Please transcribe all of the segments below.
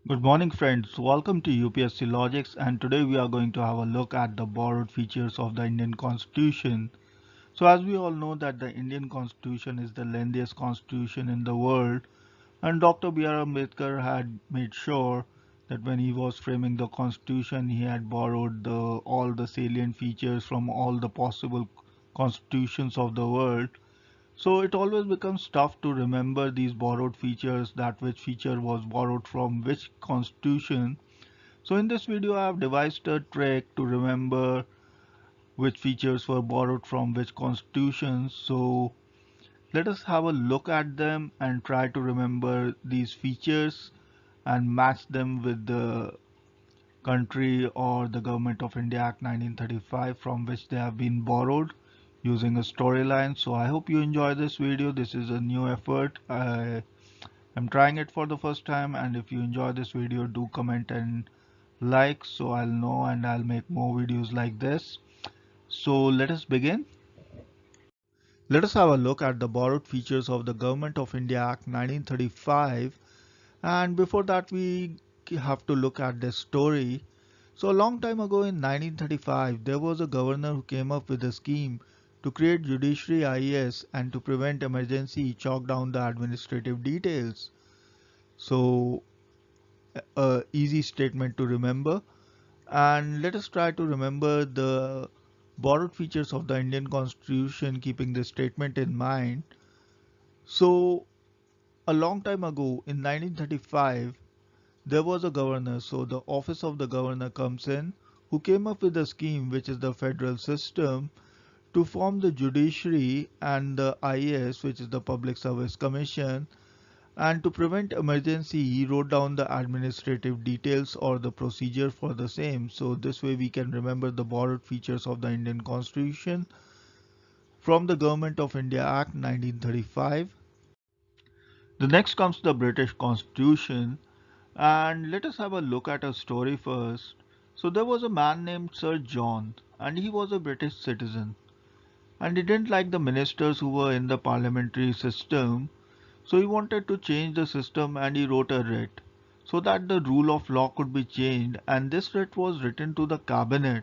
Good morning friends, welcome to UPSC Logics, and today we are going to have a look at the borrowed features of the Indian Constitution. So as we all know that the Indian Constitution is the lengthiest constitution in the world, and Dr. B.R. Ambedkar had made sure that when he was framing the constitution he had borrowed all the salient features from all the possible constitutions of the world. So it always becomes tough to remember these borrowed features, that which feature was borrowed from which constitution. So in this video I have devised a trick to remember which features were borrowed from which constitutions. So let us have a look at them and try to remember these features and match them with the country or the Government of India Act 1935 from which they have been borrowed using a storyline. So I hope you enjoy this video. This is a new effort. I am trying it for the first time, and if you enjoy this video, do comment and like so I'll know and I'll make more videos like this. So let us begin. Let us have a look at the borrowed features of the Government of India Act 1935, and before that we have to look at the story. So a long time ago in 1935, there was a governor who came up with a scheme to create judiciary IAS and to prevent emergency chalk down the administrative details. So a easy statement to remember, and let us try to remember the borrowed features of the Indian Constitution keeping this statement in mind. So a long time ago in 1935, there was a governor, so the office of the governor comes in, who came up with a scheme which is the federal system to form the judiciary and the IAS, which is the Public Service Commission, and to prevent emergency he wrote down the administrative details or the procedure for the same. So this way we can remember the borrowed features of the Indian Constitution from the Government of India Act 1935. The next comes the British Constitution, and let us have a look at a story first. So there was a man named Sir John, and he was a British citizen, and he didn't like the ministers who were in the parliamentary system. So he wanted to change the system and he wrote a writ so that the rule of law could be changed, and this writ was written to the cabinet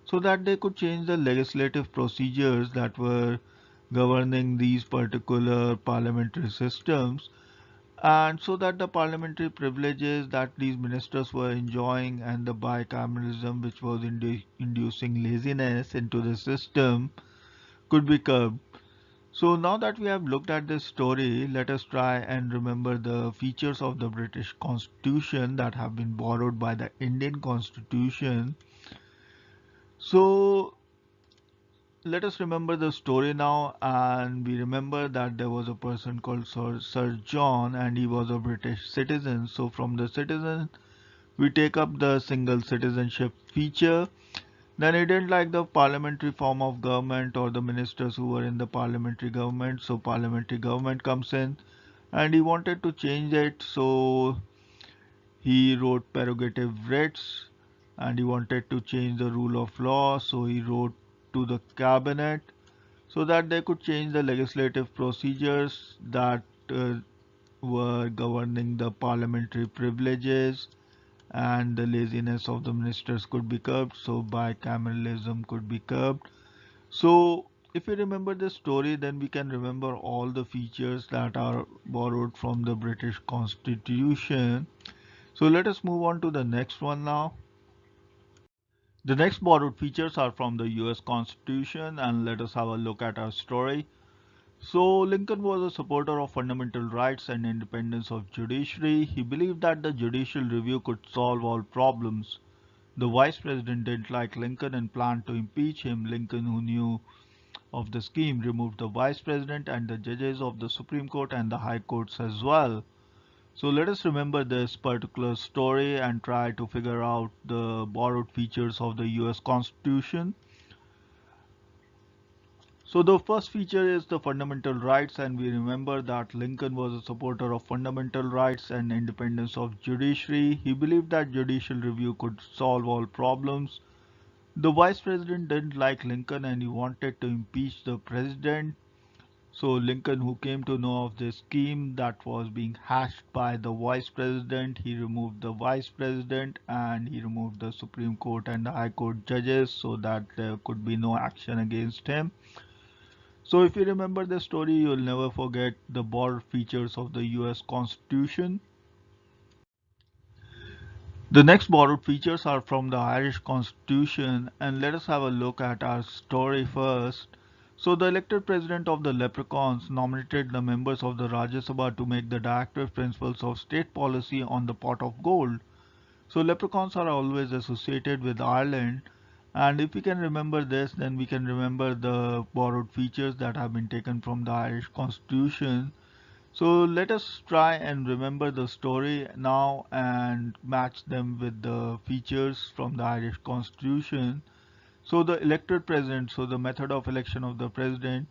so that they could change the legislative procedures that were governing these particular parliamentary systems, and so that the parliamentary privileges that these ministers were enjoying and the bicameralism which was inducing laziness into the system could be curbed. So now that we have looked at this story, let us try and remember the features of the British Constitution that have been borrowed by the Indian Constitution. So let us remember the story now, and we remember that there was a person called Sir John, and he was a British citizen. So from the citizen we take up the single citizenship feature. Then he didn't like the parliamentary form of government or the ministers who were in the parliamentary government. So parliamentary government comes in and he wanted to change it. So he wrote prerogative writs and he wanted to change the rule of law. So he wrote to the cabinet so that they could change the legislative procedures that were governing the parliamentary privileges, and the laziness of the ministers could be curbed, so bicameralism could be curbed. So if we remember this story, then we can remember all the features that are borrowed from the British Constitution. So let us move on to the next one now. The next borrowed features are from the US Constitution, and let us have a look at our story. So Lincoln was a supporter of fundamental rights and independence of judiciary. He believed that the judicial review could solve all problems. The vice president didn't like Lincoln and planned to impeach him. Lincoln, who knew of the scheme, removed the vice president and the judges of the Supreme Court and the high courts as well. So let us remember this particular story and try to figure out the borrowed features of the US Constitution. So the first feature is the fundamental rights, and we remember that Lincoln was a supporter of fundamental rights and independence of judiciary. He believed that judicial review could solve all problems. The vice president didn't like Lincoln and he wanted to impeach the president. So Lincoln, who came to know of this scheme that was being hashed by the vice president, he removed the vice president and he removed the Supreme Court and the High Court judges so that there could be no action against him. So if you remember the story, you'll never forget the broad features of the US Constitution. The next borrowed features are from the Irish Constitution, and let us have a look at our story first. So, the elected president of the Leprechauns nominated the members of the Rajya Sabha to make the directive principles of state policy on the pot of gold. So, leprechauns are always associated with Ireland, and if we can remember this, then we can remember the borrowed features that have been taken from the Irish Constitution. So let us try and remember the story now and match them with the features from the Irish Constitution. So the elected president, so the method of election of the president,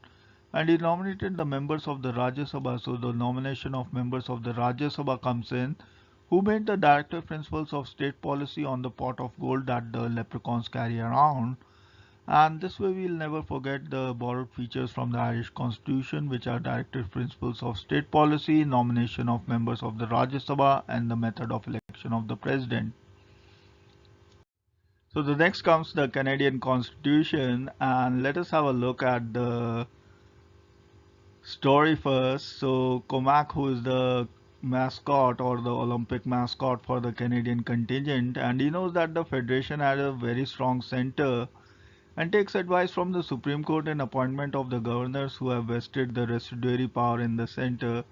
and he nominated the members of the Rajya Sabha. So the nomination of members of the Rajya Sabha comes in, who made the directive principles of state policy on the pot of gold that the leprechauns carry around. And this way we'll never forget the borrowed features from the Irish Constitution, which are directive principles of state policy, nomination of members of the Rajya Sabha, and the method of election of the president. So the next comes the Canadian Constitution, and let us have a look at the story first. So Comac, who is the mascot or the Olympic mascot for the Canadian contingent, and he knows that the federation had a very strong center and takes advice from the Supreme Court in appointment of the governors who have vested the residuary power in the center.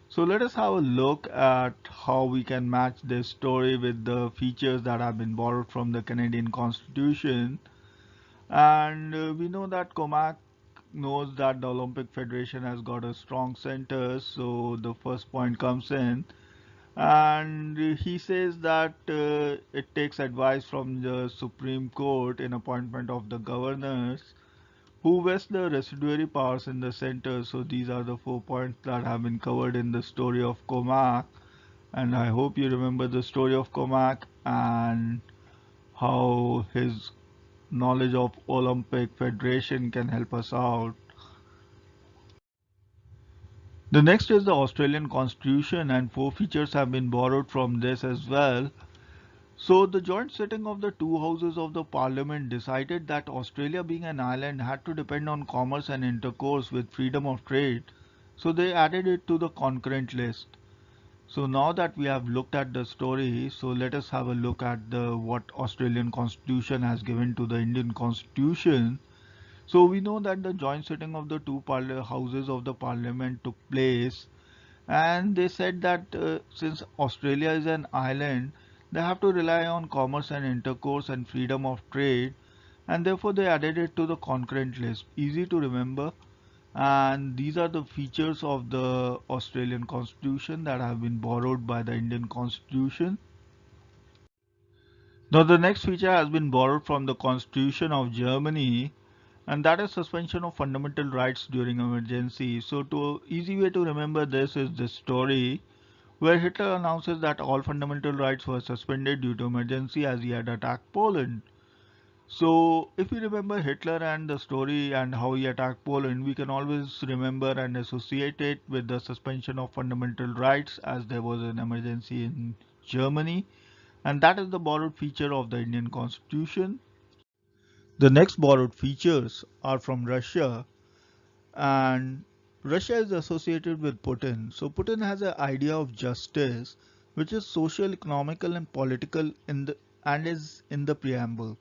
So let us have a look at how we can match this story with the features that have been borrowed from the Canadian Constitution. And we know that Comac knows that the Olympic Federation has got a strong center. So the first point comes in, and he says that it takes advice from the Supreme Court in appointment of the governors who vest the residuary powers in the center. So these are the 4 points that have been covered in the story of Comac, and I hope you remember the story of Comac and how his knowledge of Olympic Federation can help us out. The next is the Australian Constitution, and 4 features have been borrowed from this as well. So, the joint sitting of the two houses of the parliament decided that Australia, being an island, had to depend on commerce and intercourse with freedom of trade. So, they added it to the concurrent list. So, now that we have looked at the story, so let us have a look at the what Australian Constitution has given to the Indian Constitution. So, we know that the joint sitting of the two houses of the parliament took place, and they said that since Australia is an island, they have to rely on commerce and intercourse and freedom of trade, and therefore they added it to the concurrent list. Easy to remember, and these are the features of the Australian Constitution that have been borrowed by the Indian Constitution. Now the next feature has been borrowed from the Constitution of Germany, and that is suspension of fundamental rights during emergency. So to easy way to remember this is this story where Hitler announces that all fundamental rights were suspended due to emergency as he had attacked Poland. So, if we remember Hitler and the story and how he attacked Poland, we can always remember and associate it with the suspension of fundamental rights as there was an emergency in Germany, and that is the borrowed feature of the Indian Constitution. The next borrowed features are from Russia, and Russia is associated with Putin. So Putin has an idea of justice, which is social, economical, and political and is in the preamble.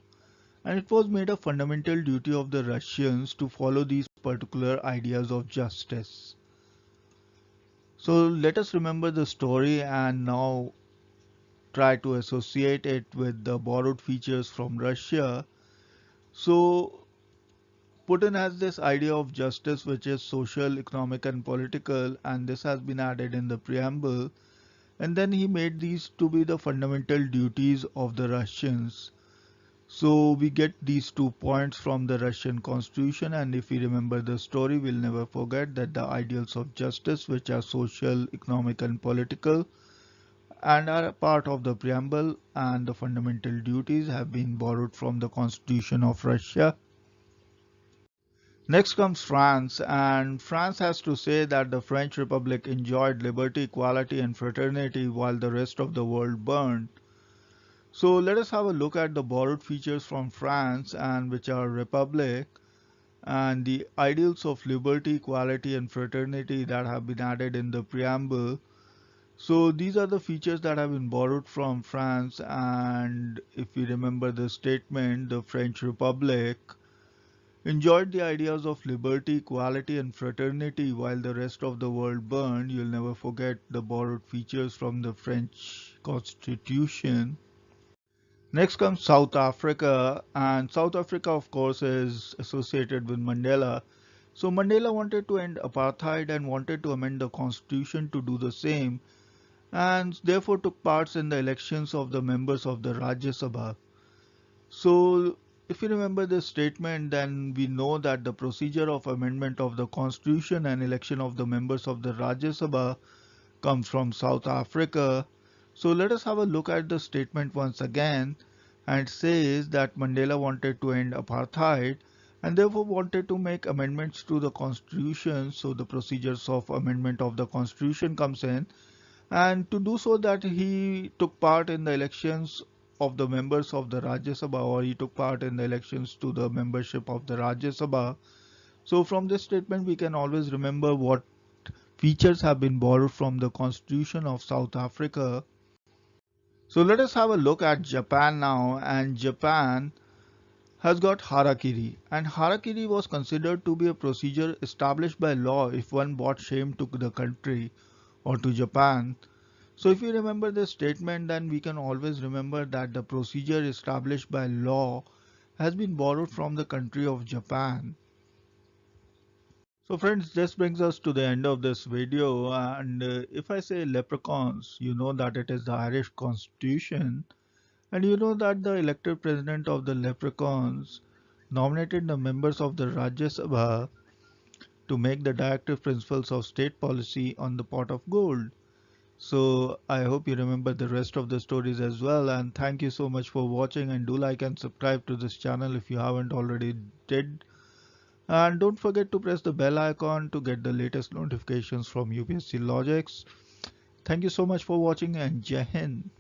And it was made a fundamental duty of the Russians to follow these particular ideas of justice. So let us remember the story and now try to associate it with the borrowed features from Russia. So Putin has this idea of justice which is social, economic, and political, and this has been added in the preamble. And then he made these to be the fundamental duties of the Russians. So we get these 2 points from the Russian constitution, and if we remember the story, we'll never forget that the ideals of justice, which are social, economic, and political, and are a part of the preamble, and the fundamental duties have been borrowed from the constitution of Russia. Next comes France, and France has to say that the French Republic enjoyed liberty, equality, and fraternity while the rest of the world burned. So let us have a look at the borrowed features from France, and which are republic and the ideals of liberty, equality, and fraternity that have been added in the preamble. So these are the features that have been borrowed from France, and if we remember the statement, the French Republic enjoyed the ideas of liberty, equality, and fraternity while the rest of the world burned. You'll never forget the borrowed features from the French Constitution. Next comes South Africa, and South Africa, of course, is associated with Mandela. So Mandela wanted to end apartheid and wanted to amend the constitution to do the same, and therefore took part in the elections of the members of the Rajya Sabha. So if you remember this statement, then we know that the procedure of amendment of the constitution and election of the members of the Rajya Sabha comes from South Africa. So let us have a look at the statement once again, and it says that Mandela wanted to end apartheid and therefore wanted to make amendments to the constitution. So the procedures of amendment of the constitution comes in, and to do so that he took part in the elections of the members of the Rajya Sabha, or he took part in the elections to the membership of the Rajya Sabha. So from this statement we can always remember what features have been borrowed from the Constitution of South Africa. So let us have a look at Japan now, and Japan has got harakiri, and harakiri was considered to be a procedure established by law if one brought shame to the country or to Japan. So if you remember this statement, then we can always remember that the procedure established by law has been borrowed from the country of Japan. So friends, this brings us to the end of this video, and if I say leprechauns, you know that it is the Irish constitution, and you know that the elected president of the leprechauns nominated the members of the Rajya Sabha to make the directive principles of state policy on the pot of gold. So I hope you remember the rest of the stories as well, and thank you so much for watching, and do like and subscribe to this channel if you haven't already did. And don't forget to press the bell icon to get the latest notifications from UPSC Logics. Thank you so much for watching, and Jai Hind.